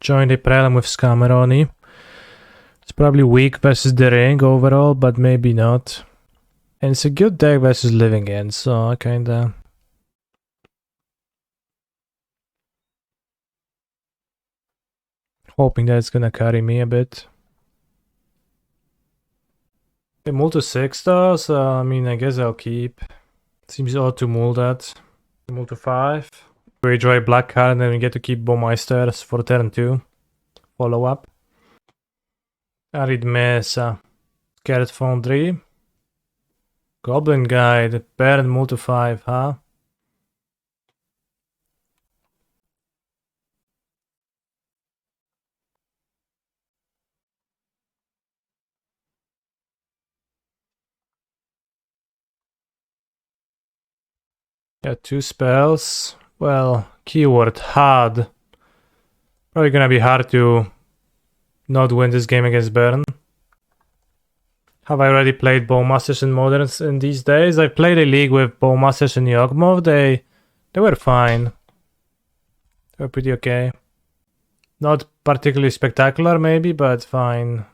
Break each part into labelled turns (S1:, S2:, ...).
S1: Join the Prelim with Scameroni. It's probably weak versus the ring overall, but maybe not. And it's a good deck versus Living End, so I kinda... hoping that it's gonna carry me a bit. They mull to 6 though, so I mean, I guess I'll keep. Seems odd to mull that. Mull to 5. We draw a black card and then we get to keep Bowmasters for turn 2. Follow up. Arid Mesa. Carrot Phone 3. Goblin Guide. Baron mull to 5, huh? Yeah, 2 spells. Well, keyword hard. Probably gonna be hard to not win this game against Baron. Have I already played Bowmasters in Moderns in these days? I played a league with Bowmasters in Yawgmoth. They were fine. They were pretty okay. Not particularly spectacular maybe, but fine.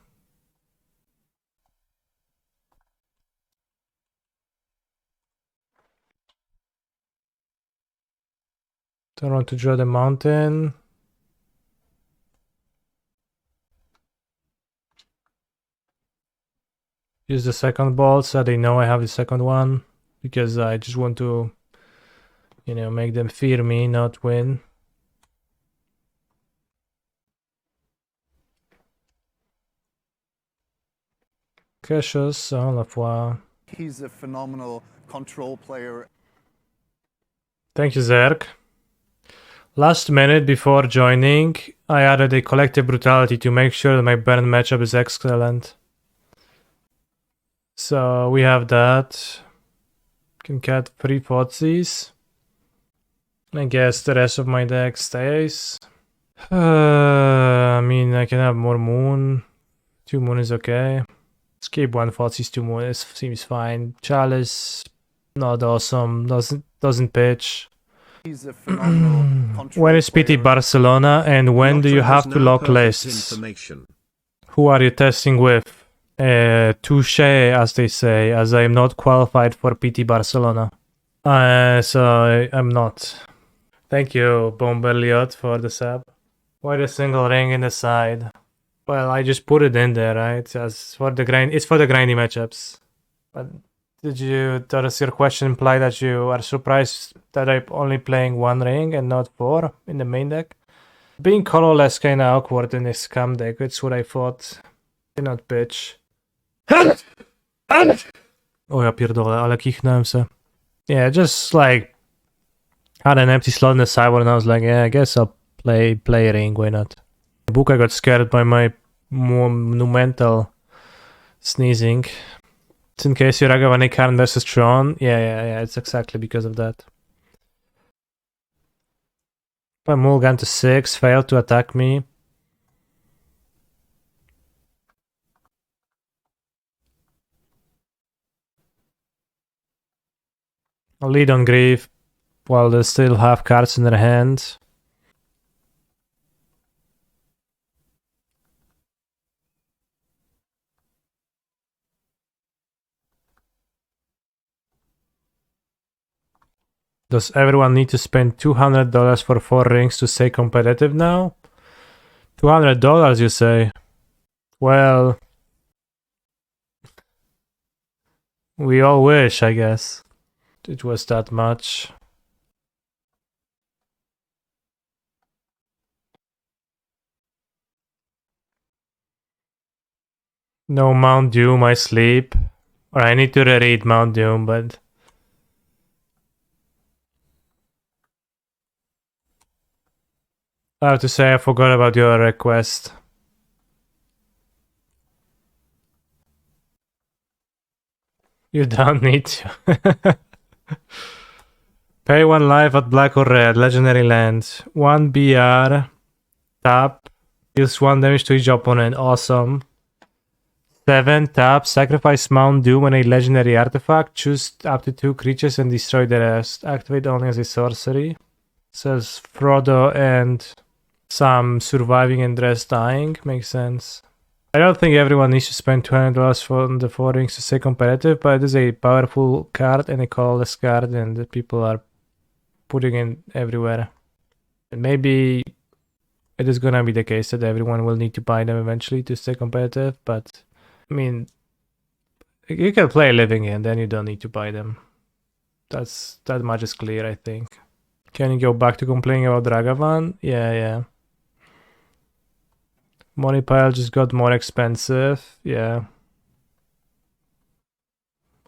S1: Don't want to draw the mountain. Use the second ball so they know I have the second one. Because I just want to, you know, make them fear me, not win. Cassius, la foi.
S2: He's a phenomenal control player.
S1: Thank you, Zerk. Last minute before joining, I added a Collective Brutality to make sure that my Baron matchup is excellent. So we have that. Can get 3 Thoughtseize. I guess the rest of my deck stays. I mean, I can have more Moon. 2 Moon is okay. Skip 1 Thoughtseize, 2 Moon, it seems fine. Chalice, not awesome. Doesn't pitch.
S2: He's a phenomenal control
S1: When is PT
S2: player.
S1: Barcelona and when do you have to lock lists? Who are you testing with? Touche, as they say, as I am not qualified for PT Barcelona. So I'm not. Thank you, Bomberliot, for the sub. Why the single ring in the side? Well, I just put it in there, right? As for the grind, it's for the grindy matchups. But does your question imply that you are surprised that I'm only playing 1 ring and not 4 in the main deck? Being colorless kinda awkward in this scam deck, that's what I thought. Cannot pitch. O ja pierdolę, ale kichnąłem se. Yeah, just like had an empty slot in the sideboard and I was like, yeah, I guess I'll play a ring, why not? The book I got scared by my monumental sneezing. It's in case you Ragavan Karen versus Tron. Yeah, it's exactly because of that. If I mulligan to 6, failed to attack me. I'll lead on Grief while they still have cards in their hand. Does everyone need to spend $200 for 4 rings to stay competitive now? $200, you say? Well, we all wish, I guess. It was that much. No Mount Doom, I sleep. Or I need to reread Mount Doom, but... I have to say I forgot about your request. You don't need to. Pay 1 life at black or red, legendary land. 1 BR, tap, deals 1 damage to each opponent, awesome. 7, tap, sacrifice Mount Doom and a legendary artifact, choose up to 2 creatures and destroy the rest. Activate only as a sorcery. Says Frodo and some surviving and rest dying. Makes sense. I don't think everyone needs to spend $200 for the 4 rings to stay competitive, but it is a powerful card and a colorless card, and that people are putting in everywhere. And maybe it is gonna be the case that everyone will need to buy them eventually to stay competitive, but I mean, you can play Living End, then you don't need to buy them. That much is clear, I think. Can you go back to complaining about Ragavan? Yeah. Money pile just got more expensive, yeah.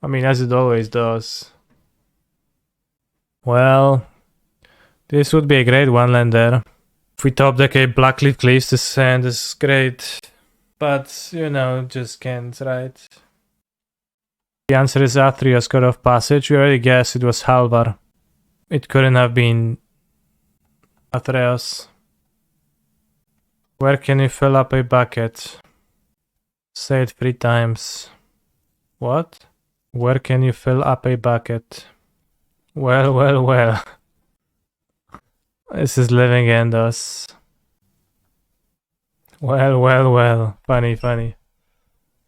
S1: I mean, as it always does. Well, this would be a great one-lander. If we top deck a Blackcleave Cliffs, this hand is great. But, you know, just can't, right? The answer is Athrea's Code of Passage. We already guessed it was Halvar. It couldn't have been Athrea's. Where can you fill up a bucket? Say it 3 times. What? Where can you fill up a bucket? Well. This is Living Endos. Well. Funny.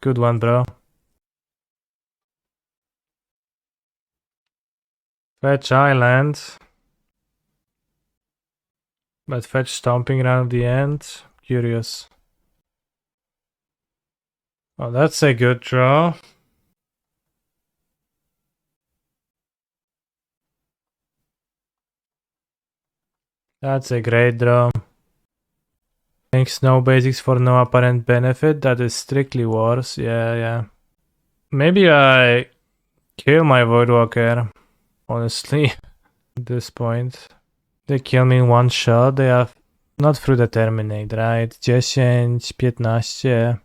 S1: Good one, bro. Fetch Island. But fetch Stomping Ground at the end. Curious. Oh, that's a good draw. That's a great draw. Thanks, no basics for no apparent benefit. That is strictly worse. Yeah. Maybe I kill my Voidwalker. Honestly, at this point. They kill me in one shot. They have not through the Terminate, right? 10, 15,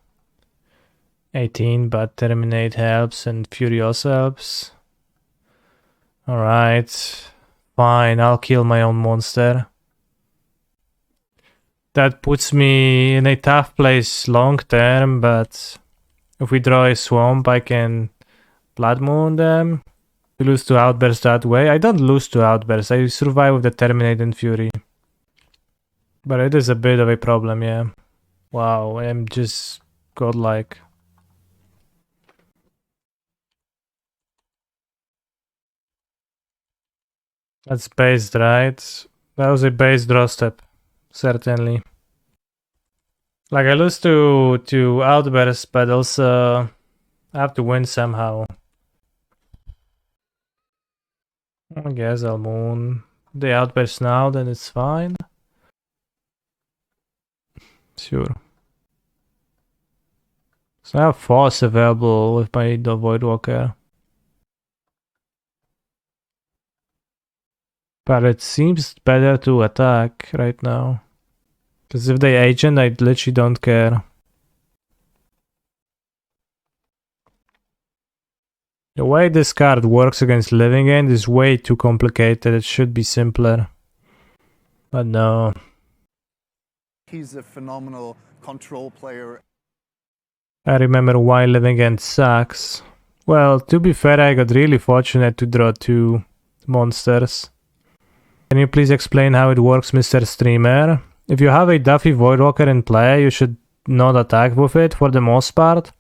S1: 18, but Terminate helps and Fury also helps. Alright. Fine, I'll kill my own monster. That puts me in a tough place long term, but if we draw a swamp, I can Blood Moon them. We lose to Outburst that way. I don't lose to Outburst, I survive with the Terminate and Fury. But it is a bit of a problem, yeah. Wow, I'm just godlike. That's based, right? That was a base draw step. Certainly. Like, I lose to Outburst, but also I have to win somehow. I guess I'll moon the Outburst now, then it's fine. Sure. So I have Force available with my Voidwalker. But it seems better to attack right now. Because if they agent, I literally don't care. The way this card works against Living End is way too complicated. It should be simpler. But no.
S2: He's a phenomenal control player.
S1: I remember why Living End sucks. Well, to be fair, I got really fortunate to draw 2 monsters. Can you please explain how it works, Mr. Streamer? If you have a Dauthi Voidwalker in play, you should not attack with it for the most part.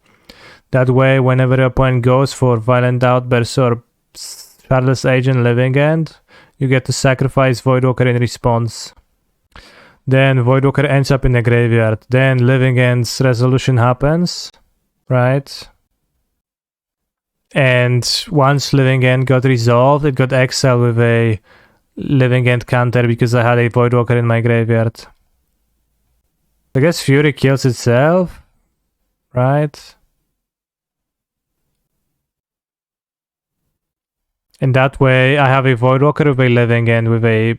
S1: That way, whenever your opponent goes for Violent Outburst or Shardless Agent Living End, you get to sacrifice Voidwalker in response. Then Voidwalker ends up in the graveyard. Then Living End's resolution happens, right? And once Living End got resolved, it got exiled with a Living End counter because I had a Voidwalker in my graveyard. I guess Fury kills itself, right? And that way I have a Voidwalker with a Living End with a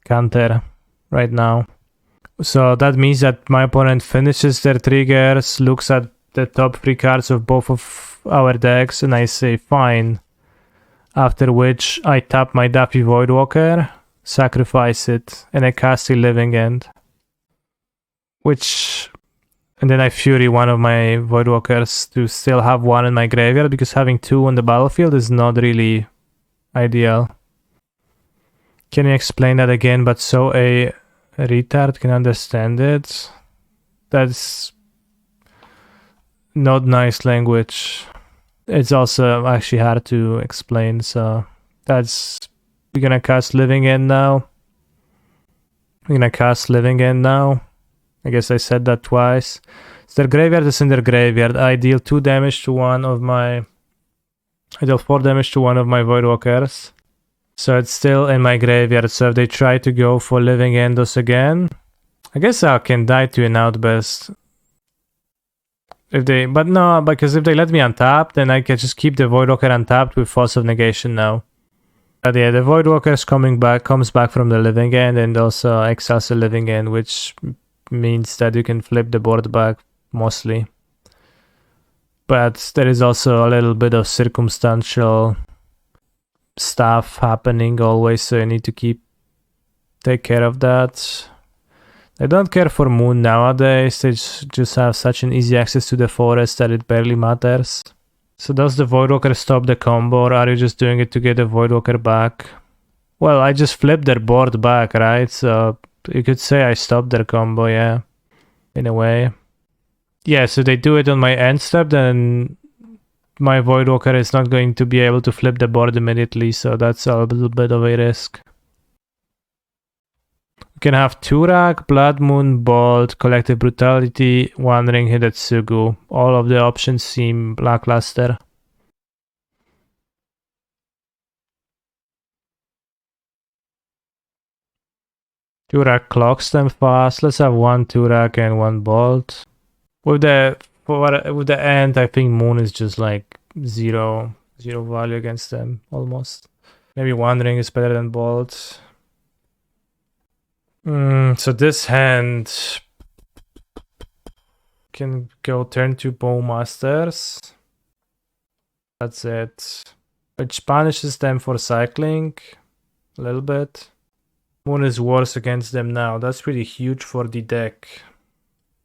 S1: counter right now. So that means that my opponent finishes their triggers, looks at the top 3 cards of both of our decks, and I say fine. After which I tap my Dauthi Voidwalker, sacrifice it, and I cast a Living End. And then I Fury one of my Voidwalkers to still have 1 in my graveyard, because having 2 on the battlefield is not really ideal. Can you explain that again, but so a A retard can understand it. That's not nice language. It's also actually hard to explain, so that's... We're gonna cast Living End now. I guess I said that twice. So their graveyard is in their graveyard. I deal 2 damage to one of my... I deal 4 damage to one of my Voidwalkers. So it's still in my graveyard, so if they try to go for Living Endos again... I guess I can die to an Outburst. But no, because if they let me untap, then I can just keep the Voidwalker untapped with Force of Negation now. But yeah, the Voidwalker comes back from the Living End and also exiles the Living End, which means that you can flip the board back mostly. But there is also a little bit of circumstantial stuff happening always, so you need to take care of that. I don't care for Moon nowadays, they just have such an easy access to the forest that it barely matters. So does the Voidwalker stop the combo, or are you just doing it to get the Voidwalker back? Well, I just flipped their board back, right? So you could say I stopped their combo, yeah. In a way. Yeah, so they do it on my end step, then my Voidwalker is not going to be able to flip the board immediately, so that's a little bit of a risk. You can have Tourach, Blood Moon, Bolt, Collective Brutality, Wandering Hidetsugu. All of the options seem lackluster. Tourach clocks them fast. Let's have 1 Tourach and 1 Bolt. With the end, I think Moon is just like zero value against them almost. Maybe Wandering is better than Bolt. So this hand can go turn 2 Bowmasters. That's it. Which punishes them for cycling a little bit. Moon is worse against them now. That's pretty huge for the deck.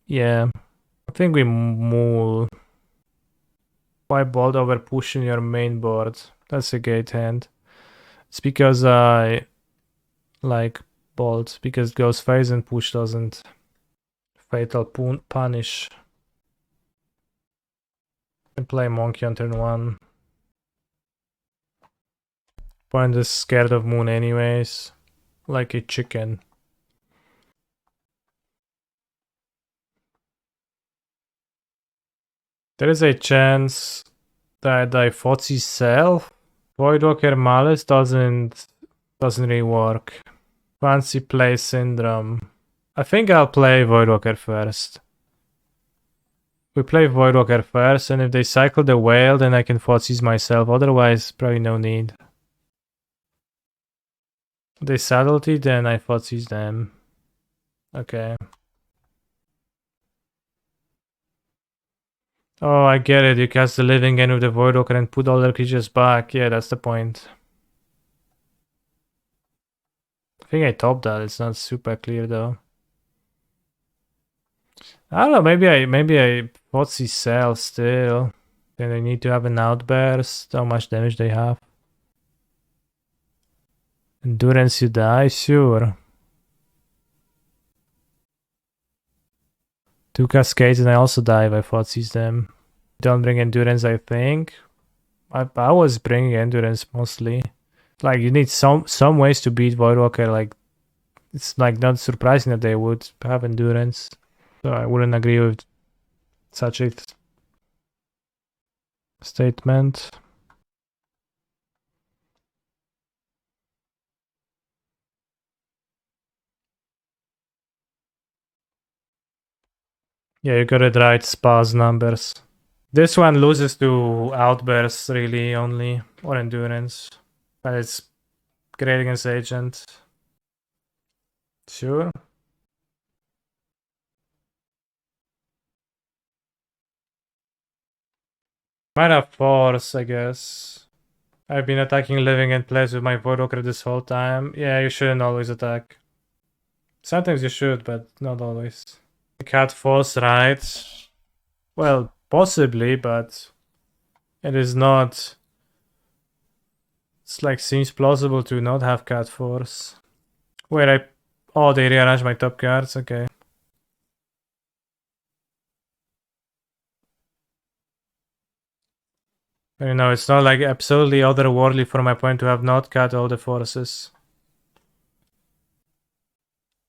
S1: Yeah. I think we move. Why Bolt over pushing your main board? That's a great hand. It's because I like Bolt, because goes phase and push doesn't. Fatal punish. And play Monkey on turn 1. Point is scared of Moon anyways. Like a chicken. There is a chance that I Thoughtseize self. Voidwalker Malice doesn't really work. Fancy play Syndrome. I think I'll play Voidwalker first. We play Voidwalker first, and if they cycle the whale, then I can Thoughtseize myself. Otherwise, probably no need. If they subtlety, then I Thoughtseize them. Okay. Oh, I get it. You cast the Living End with the Voidwalker and put all their creatures back. Yeah, that's the point. I think I topped that. It's not super clear though. I don't know. Maybe I Thoughtseize sell still. Then they need to have an outburst. How much damage they have? Endurance, you die, sure. 2 cascades and I also die if I Thoughtseize them. Don't bring endurance, I think. I was bringing endurance mostly. Like, you need some ways to beat Voidwalker. Like, it's like not surprising that they would have endurance. So I wouldn't agree with such a statement. Yeah, you got it right, spas numbers. This one loses to outbursts really only, or endurance. But it's great against agent. Sure. Might have force, I guess. I've been attacking Living End plays with my Voidwalker this whole time. Yeah, you shouldn't always attack. Sometimes you should, but not always. Cat force, right? Well, possibly, but it is not. It's like seems plausible to not have cat force. Wait, Oh, they rearranged my top cards, okay. You know, it's not like absolutely otherworldly for my point to have not cut all the forces.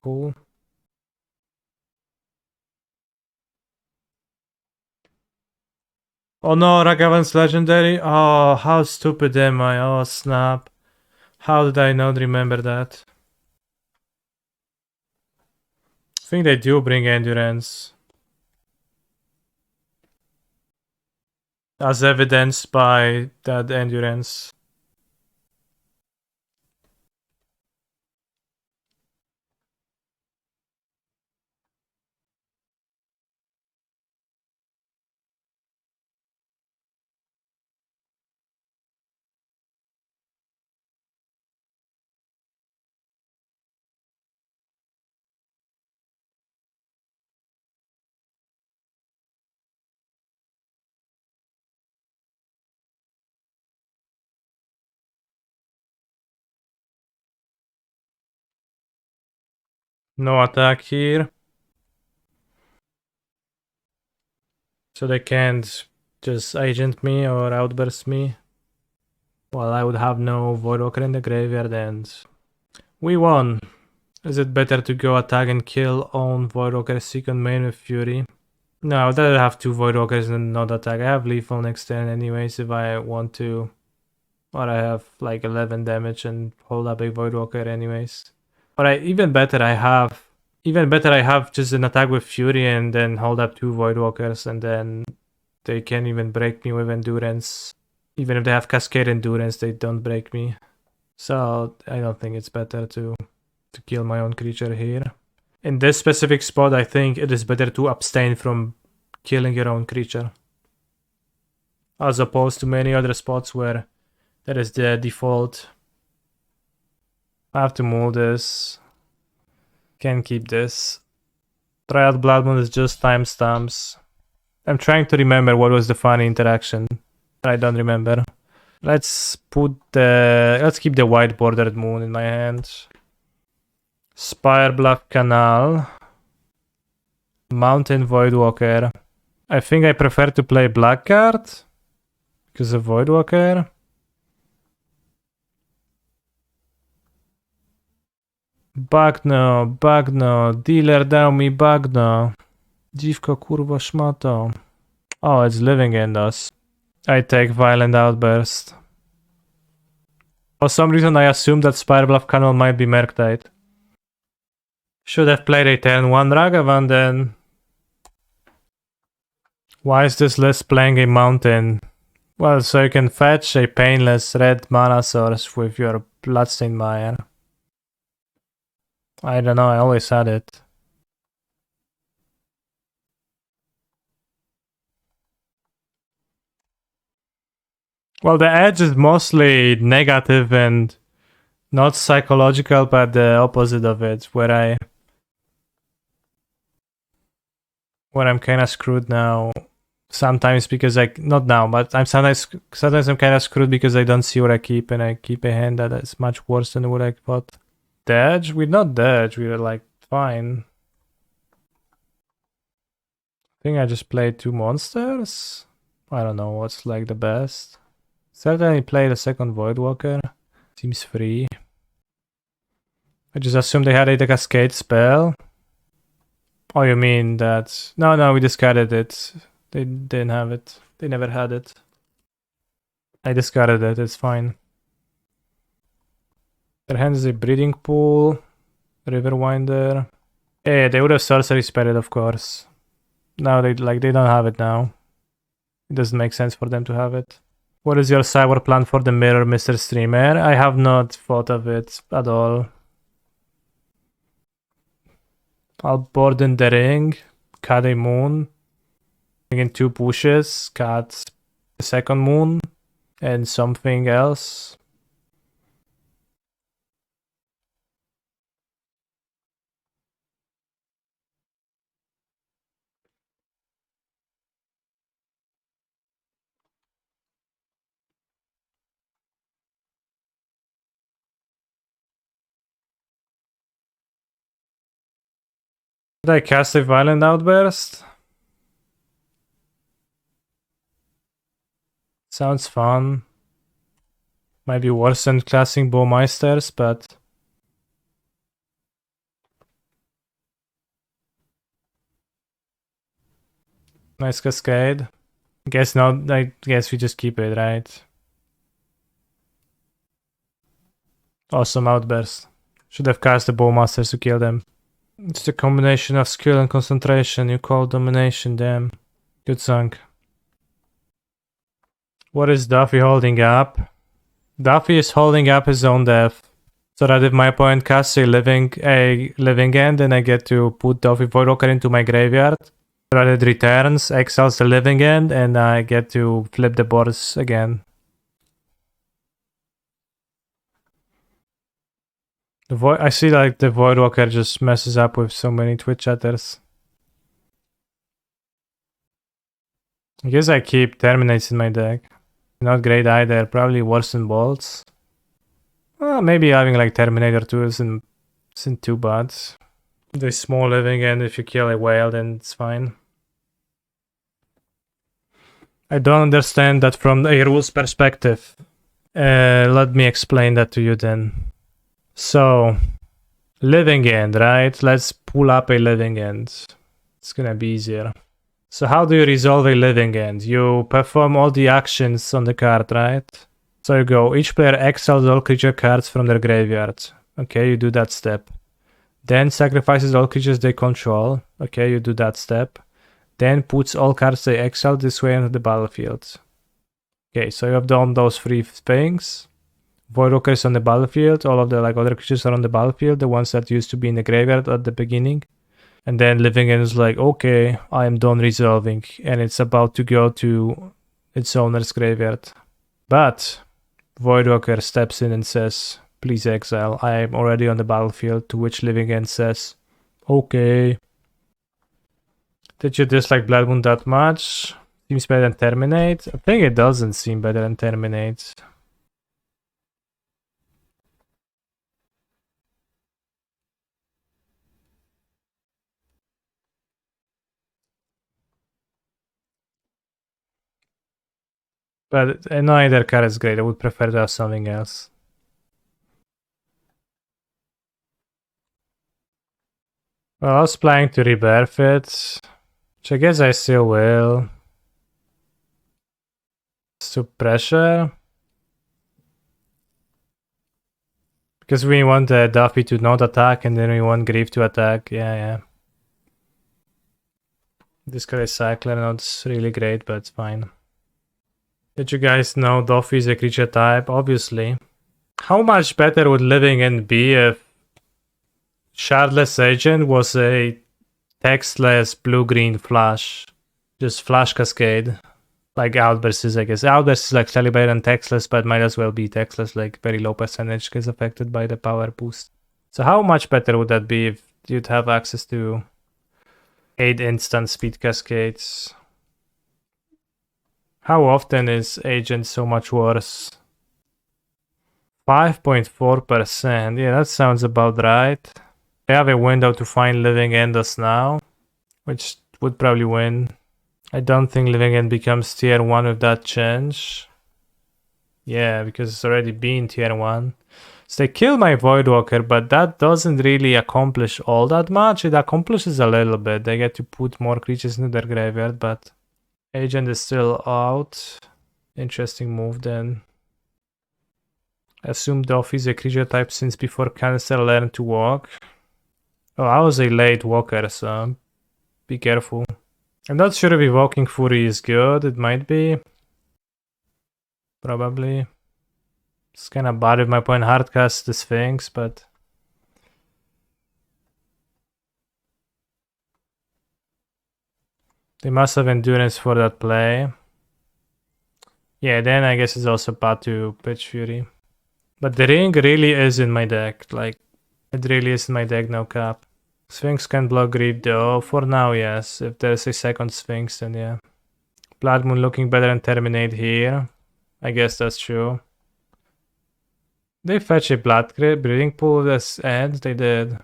S1: Cool. Oh no, Ragavan's legendary? Oh, how stupid am I? Oh snap. How did I not remember that? I think they do bring endurance. As evidenced by that endurance. No attack here. So they can't just agent me or outburst me. Well, I would have no Voidwalker in the graveyard and we won. Is it better to go attack and kill own Voidwalker second main with Fury? No, I would rather have 2 Voidwalkers and not attack. I have lethal next turn anyways if I want to. Or I have like 11 damage and hold up a Voidwalker anyways. Or even better I have just an attack with Fury and then hold up 2 Voidwalkers and then they can't even break me with Endurance. Even if they have Cascade Endurance, they don't break me. So I don't think it's better to kill my own creature here. In this specific spot, I think it is better to abstain from killing your own creature. As opposed to many other spots where that is the default. I have to move this. Can keep this. Triad Blood Moon is just timestamps. I'm trying to remember what was the funny interaction. I don't remember. Let's keep the white bordered moon in my hand. Spire Bluff Canal. Mountain Voidwalker. I think I prefer to play black card because of Voidwalker. Bagno, dealer dał mi bagno. Dziwko kurwa szmato. Oh, it's living in us. I take Violent Outburst. For some reason I assumed that Spire Bluff Canal might be Murktide. Should have played a turn 1 Ragavan then. Why is this list playing a mountain? Well, so you can fetch a painless red mana source with your Bloodstained Mire. I don't know, I always had it. Well, the edge is mostly negative and not psychological, but the opposite of it, where I'm kind of screwed now. Sometimes because not now, but sometimes I'm kind of screwed because I don't see what I keep, and I keep a hand that is much worse than what I thought. Dodge? We're not dodge. We're like fine. I think I just played 2 monsters. I don't know what's like the best. Certainly played a second Voidwalker. Seems free. I just assumed they had a Cascade spell. Oh, you mean that? No, we discarded it. They didn't have it. They never had it. I discarded it. It's fine. Their hand is a Breeding Pool, Riverwinder. Yeah, they would have Sorcery Spirit, of course. No, they don't have it now. It doesn't make sense for them to have it. What is your cyber plan for the mirror, Mr. Streamer? I have not thought of it at all. I'll board in the ring, cut a moon, in 2 pushes, cut the second moon, and something else. Did I cast a Violent Outburst? Sounds fun. Might be worse than classing Bowmasters, but... Nice Cascade. Guess not, I guess we just keep it, right? Awesome Outburst. Should have cast the Bowmasters to kill them. It's the combination of skill and concentration you call domination, damn. Good song. What is Dauthi holding up? Dauthi is holding up his own death. So that if my opponent casts a living end, then I get to put Dauthi Voidwalker into my graveyard. So that it returns, exiles the living end, and I get to flip the boards again. I see like the Voidwalker just messes up with so many Twitch chatters. I guess I keep Terminates in my deck. Not great either, probably worse than Bolts. Well, maybe having like Terminator 2 isn't too bad. The small living end, if you kill a whale, then it's fine. I don't understand that from a rules perspective. Let me explain that to you then. So, living end, right? Let's pull up a living end. It's gonna be easier. So how do you resolve a living end? You perform all the actions on the card, right? So you go, each player exiles all creature cards from their graveyard. Okay, you do that step. Then sacrifices all creatures they control. Okay, you do that step. Then puts all cards they exile this way onto the battlefield. Okay, so you have done those three things. Voidwalker is on the battlefield, all of the like other creatures are on the battlefield, the ones that used to be in the graveyard at the beginning. And then living end is like, okay, I am done resolving, and it's about to go to its owner's graveyard. But Voidwalker steps in and says, please exile, I am already on the battlefield, to which living end says, okay. Did you dislike Blood Moon that much? Seems better than Terminate? I think it doesn't seem better than Terminate. But neither card is great. I would prefer to have something else. Well, I was planning to rebirth it, which I guess I still will. To pressure. Because we want the Dauthi to not attack, and then we want Grief to attack. Yeah. This card is Cycler, not really great, but it's fine. Did you guys know Dauthi is a creature type? Obviously. How much better would Living End be if Shardless Agent was a textless blue-green flash? Just flash cascade. Like Outburst is, I guess. Outburst is like slightly better than textless, but might as well be textless, like very low percentage gets affected by the power boost. So how much better would that be if you'd have access to 8 instant speed cascades? How often is Agent so much worse? 5.4%. Yeah, that sounds about right. I have a window to find Living Endos now, which would probably win. I don't think Living End becomes tier 1 with that change. Yeah, because it's already been tier 1. So they kill my Voidwalker, but that doesn't really accomplish all that much. It accomplishes a little bit. They get to put more creatures into their graveyard, but Agent is still out. Interesting move then. I assume Dauthi is a creature type since before Cantor learned to walk. Oh, I was a late walker, so be careful. I'm not sure if Evoking Fury is good. It might be. Probably. It's kind of bad if my opponent hardcasts the Sphinx, but... They must have endurance for that play. Yeah, then I guess it's also bad to pitch Fury. But the ring really is in my deck. Like, it really is in my deck, no cap. Sphinx can block Grief though. For now, yes. If there's a second Sphinx, then yeah. Blood Moon looking better than Terminate here. I guess that's true. They fetch a Blood Crypt breeding pool with this end. They did.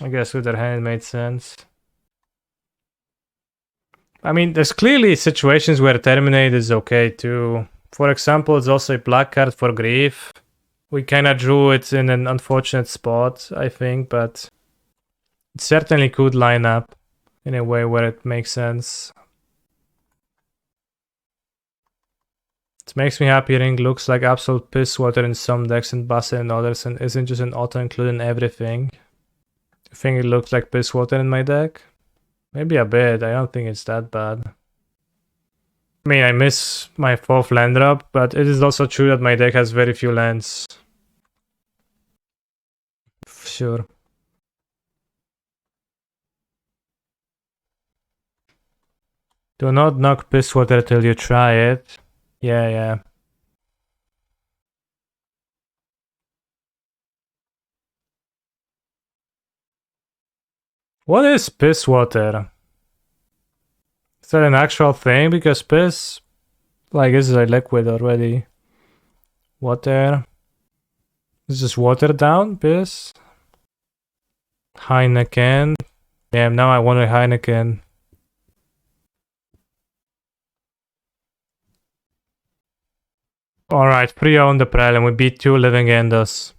S1: I guess with their hand it made sense. I mean, there's clearly situations where Terminate is okay too. For example, it's also a black card for Grief. We kind of drew it in an unfortunate spot, I think, but it certainly could line up in a way where it makes sense. It makes me happy Ring looks like absolute piss water in some decks and Basset in others and isn't just an auto-include in everything. You think it looks like piss water in my deck? Maybe a bit, I don't think it's that bad. I mean, I miss my 4th land drop, but it is also true that my deck has very few lands. Sure. Do not knock piss water till you try it. Yeah. What is piss water? Is that an actual thing? Because piss, like, is a liquid already. Water. Is just watered down piss? Heineken. Damn, now I want a Heineken. Alright, pre-own the Prelim. We beat 2 living endos.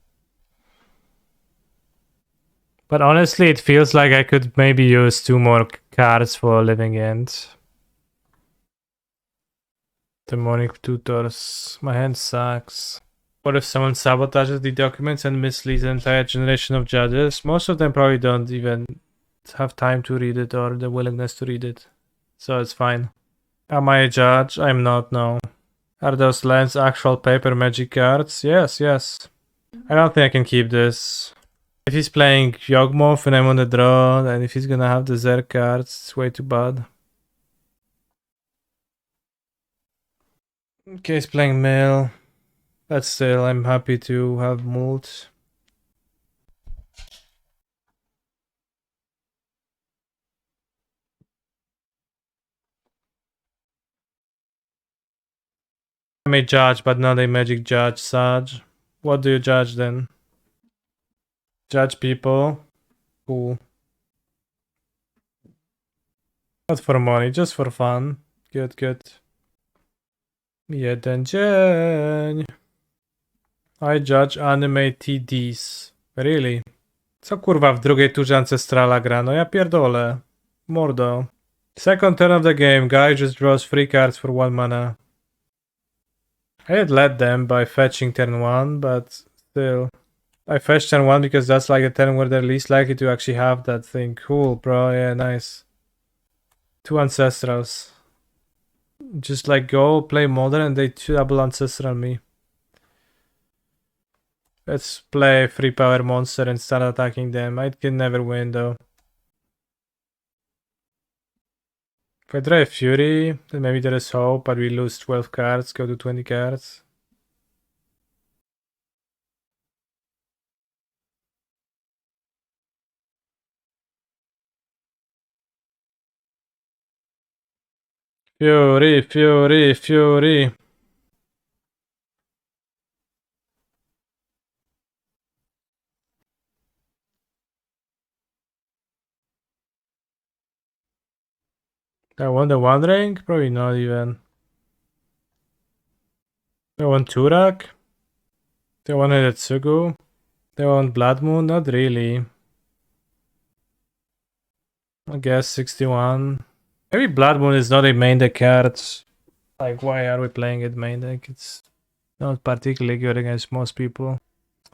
S1: But honestly, it feels like I could maybe use 2 more cards for living end. Demonic Tutors. My hand sucks. What if someone sabotages the documents and misleads an entire generation of judges? Most of them probably don't even have time to read it or the willingness to read it. So it's fine. Am I a judge? I'm not, no. Are those lands actual paper magic cards? Yes. I don't think I can keep this. If he's playing Yawgmoth and I'm on the draw, and if he's gonna have the Zerg cards, it's way too bad. Okay, he's playing Mill. But still, I'm happy to have Mult. I'm a judge, but not a magic judge, Saj. What do you judge then? Judge people. Cool. Not for money, just for fun. Good. Jeden dzień. I judge anime TDs. Really? Co kurwa w drugiej turze Ancestrala gra? No ja pierdolę. Mordo. Second turn of the game, guy just draws 3 cards for 1 mana. I had led them by fetching turn 1, but still. I fetched turn 1 because that's like the turn where they're least likely to actually have that thing. Cool, bro. Yeah, nice. 2 Ancestrals. Just like go play Modern and they double Ancestral me. Let's play 3 power monster and start attacking them. I can never win though. If I draw a Fury, then maybe there is hope, but we lose 12 cards, go to 20 cards. Fury. I want the One Ring? Probably not even. I want Tourach? They want Hidetsugu? They want Blood Moon? Not really. I guess 61. Maybe Blood Moon is not a main deck card. Like, why are we playing it main deck? It's not particularly good against most people.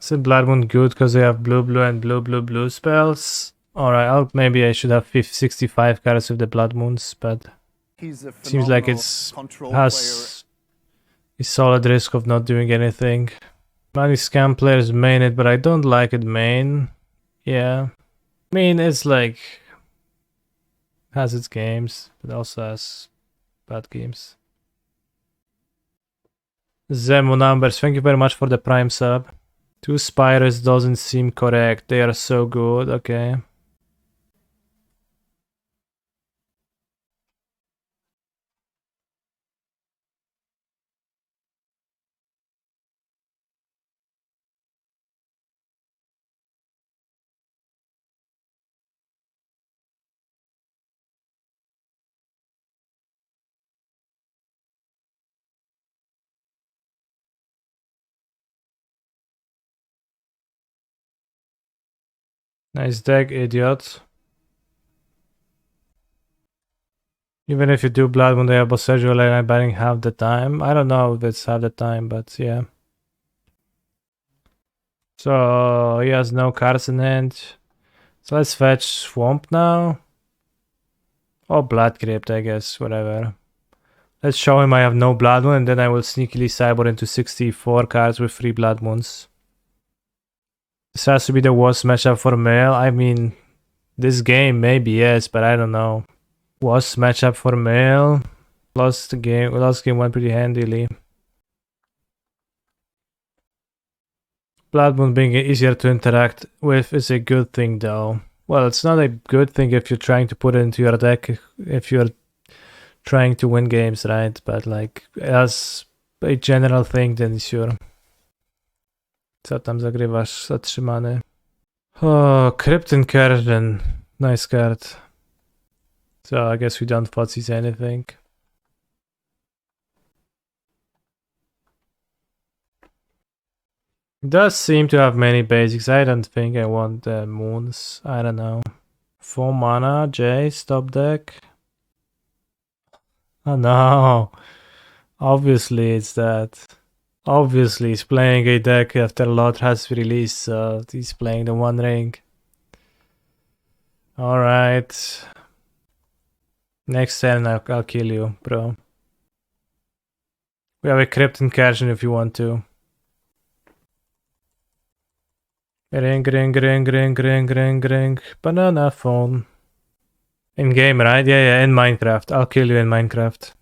S1: Isn't Blood Moon good because they have blue and blue spells? Alright, maybe I should have 65 cards with the Blood Moons, but it seems like it's has a solid risk of not doing anything. Many scam players main it, but I don't like it main. Yeah. I mean, it's like has its games, but also has bad games. Zemo numbers, thank you very much for the Prime sub. 2 Spires doesn't seem correct. They are so good, okay. Nice deck, idiot. Even if you do Blood Moon, they have Bossergio Lane banning half the time. I don't know if it's half the time, but yeah. So he has no cards in hand. So let's fetch Swamp now. Or Blood Crypt, I guess, whatever. Let's show him I have no Blood Moon, and then I will sneakily sideboard into 64 cards with 3 Blood Moons. This has to be the worst matchup for Male. I mean, this game maybe yes, but I don't know. Worst matchup for Male. Last game went pretty handily. Blood Moon being easier to interact with is a good thing though. Well, it's not a good thing if you're trying to put it into your deck, if you're trying to win games, right? But like, as a general thing, then sure. Co tam zagrywasz zatrzymany? Oh, Crypt Incursion. Nice card. So I guess we don't Thoughtseize anything. Does seem to have many basics. I don't think I want the moons. I don't know. 4 mana, J, stop deck. Oh no. Obviously it's that. Obviously he's playing a deck after Lot has released, so he's playing the One Ring. Alright. Next turn I'll kill you, bro. We have a Crypt Incursion if you want to. Ring, ring, ring, ring, ring, ring, ring. Banana phone. In game, right? Yeah, in Minecraft. I'll kill you in Minecraft.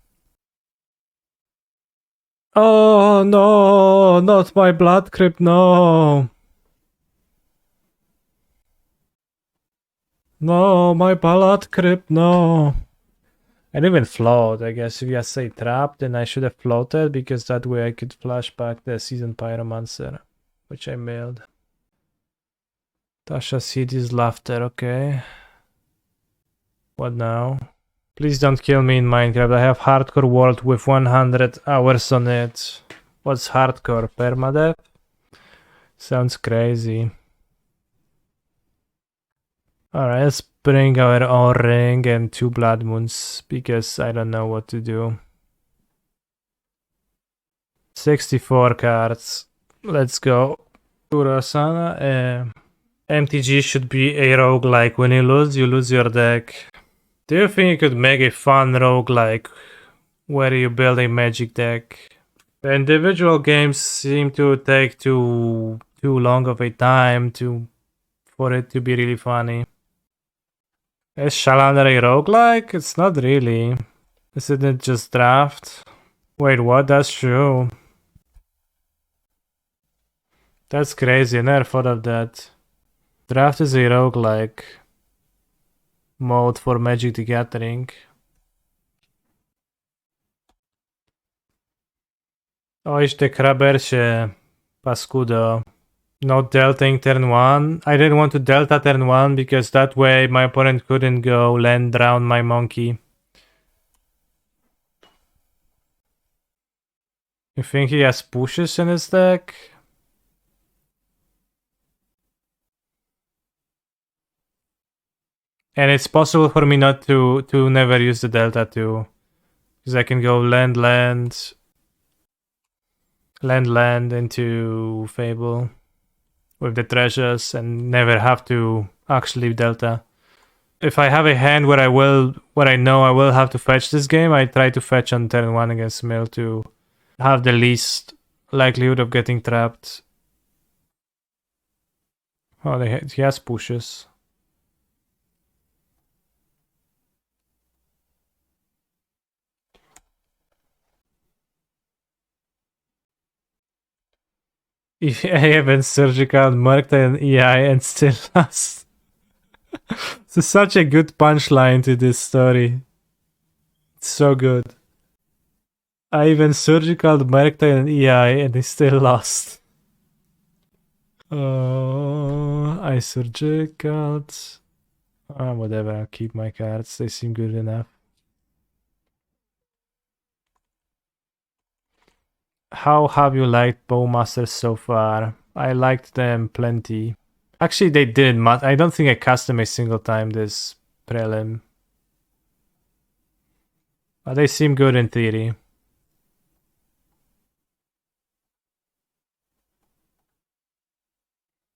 S1: Oh no, not my Blood Crypt, no. No, my Blood Crypt, no. I didn't even float. I guess if you say trap, then I should have floated because that way I could flash back the Seasoned Pyromancer, which I mailed. Tasha City's laughter, okay. What now? Please don't kill me in Minecraft. I have hardcore world with 100 hours on it. What's hardcore? Permadeath? Sounds crazy. Alright, let's bring our own ring and 2 Blood Moons because I don't know what to do. 64 cards. Let's go. Urasana. MTG should be a roguelike. When you lose your deck. Do you think you could make a fun roguelike where you build a magic deck? The individual games seem to take too long of a time for it to be really funny. Is Shalander a roguelike? It's not really. Isn't it just draft? Wait, what? That's true. That's crazy, I never thought of that. Draft is a roguelike mode for Magic the Gathering. O, iść te krabersie, paskudo. Not deltaing turn 1. I didn't want to delta turn 1 because that way my opponent couldn't go land drown my monkey. You think he has pushes in his deck? And it's possible for me not to never use the delta too. Because I can go land into Fable with the treasures and never have to actually delta. If I have a hand where I know I will have to fetch this game, I try to fetch on turn 1 against Mill to have the least likelihood of getting trapped. Oh, he has pushes. If I haven't surgical marked an EI and still lost. It's such a good punchline to this story. It's so good. I even surgical marked an EI and he still lost. I surgical. Whatever, I'll keep my cards. They seem good enough. How have you liked Bowmasters so far? I liked them plenty. Actually, they didn't much. I don't think I cast them a single time this prelim. But they seem good in theory.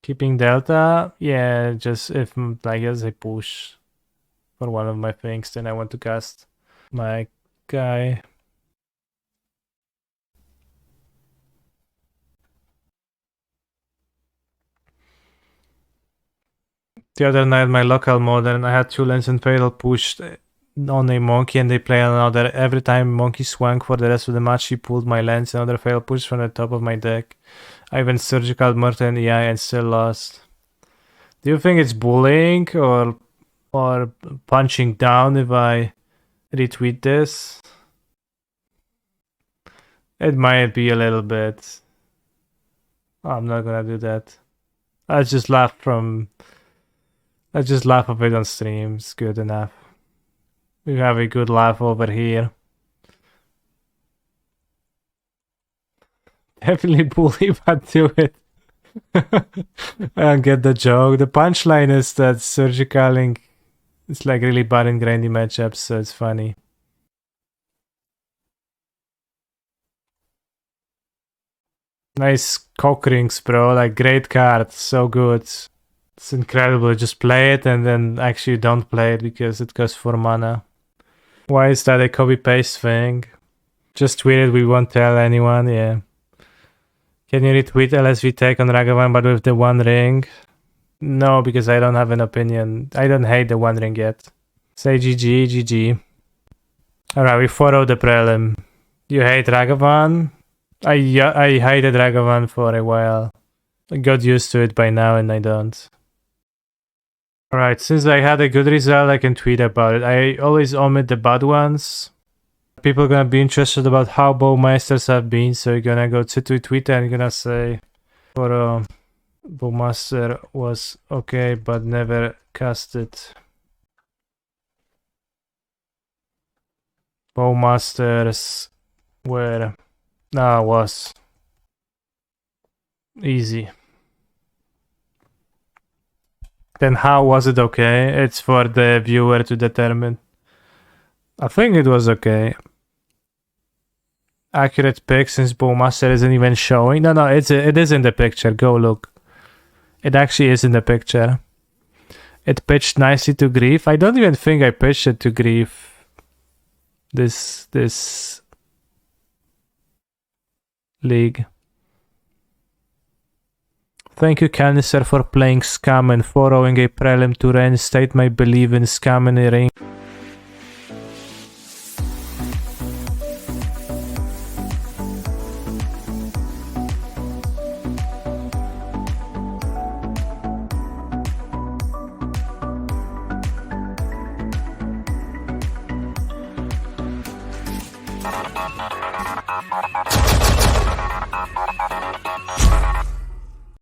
S1: Keeping Delta? Yeah, just if I guess I push for one of my things, then I want to cast my guy. The other night, my local modern, I had 2 lands and Fatal pushed on a monkey and they play another. Every time monkey swung for the rest of the match, he pulled my lands, another Fatal push from the top of my deck. I went Surgical Murder and EI and still lost. Do you think it's bullying or punching down if I retweet this? It might be a little bit. I'm not gonna do that. I just laugh of it on stream. It's good enough. We have a good laugh over here. Definitely bully, but do it. I don't get the joke. The punchline is that surgicaling is like really bad in grindy matchups, so it's funny. Nice cock rings, bro. Like, great card. So good. It's incredible. Just play it and then actually don't play it because it costs 4 mana. Why is that a copy-paste thing? Just tweet it, we won't tell anyone, yeah. Can you retweet LSV take on Ragavan but with the 1 ring? No, because I don't have an opinion. I don't hate the 1 ring yet. Say GG, GG. Alright, we followed the prelim. You hate Ragavan? I hated Ragavan for a while. I got used to it by now and I don't. Alright, since I had a good result, I can tweet about it. I always omit the bad ones. People are gonna be interested about how Bowmasters have been, so you're gonna go to Twitter and you're gonna say, for Bowmaster was okay, but never casted. Bowmasters were... Nah, was easy. Then how was it okay? It's for the viewer to determine. I think it was okay. Accurate pick since Bowmaster isn't even showing. No, it is in the picture. Go look. It actually is in the picture. It pitched nicely to Grief. I don't even think I pitched it to Grief. This league. Thank you, Cantor, for playing Scam and following a prelim to reinstate my belief in Scam and a ring.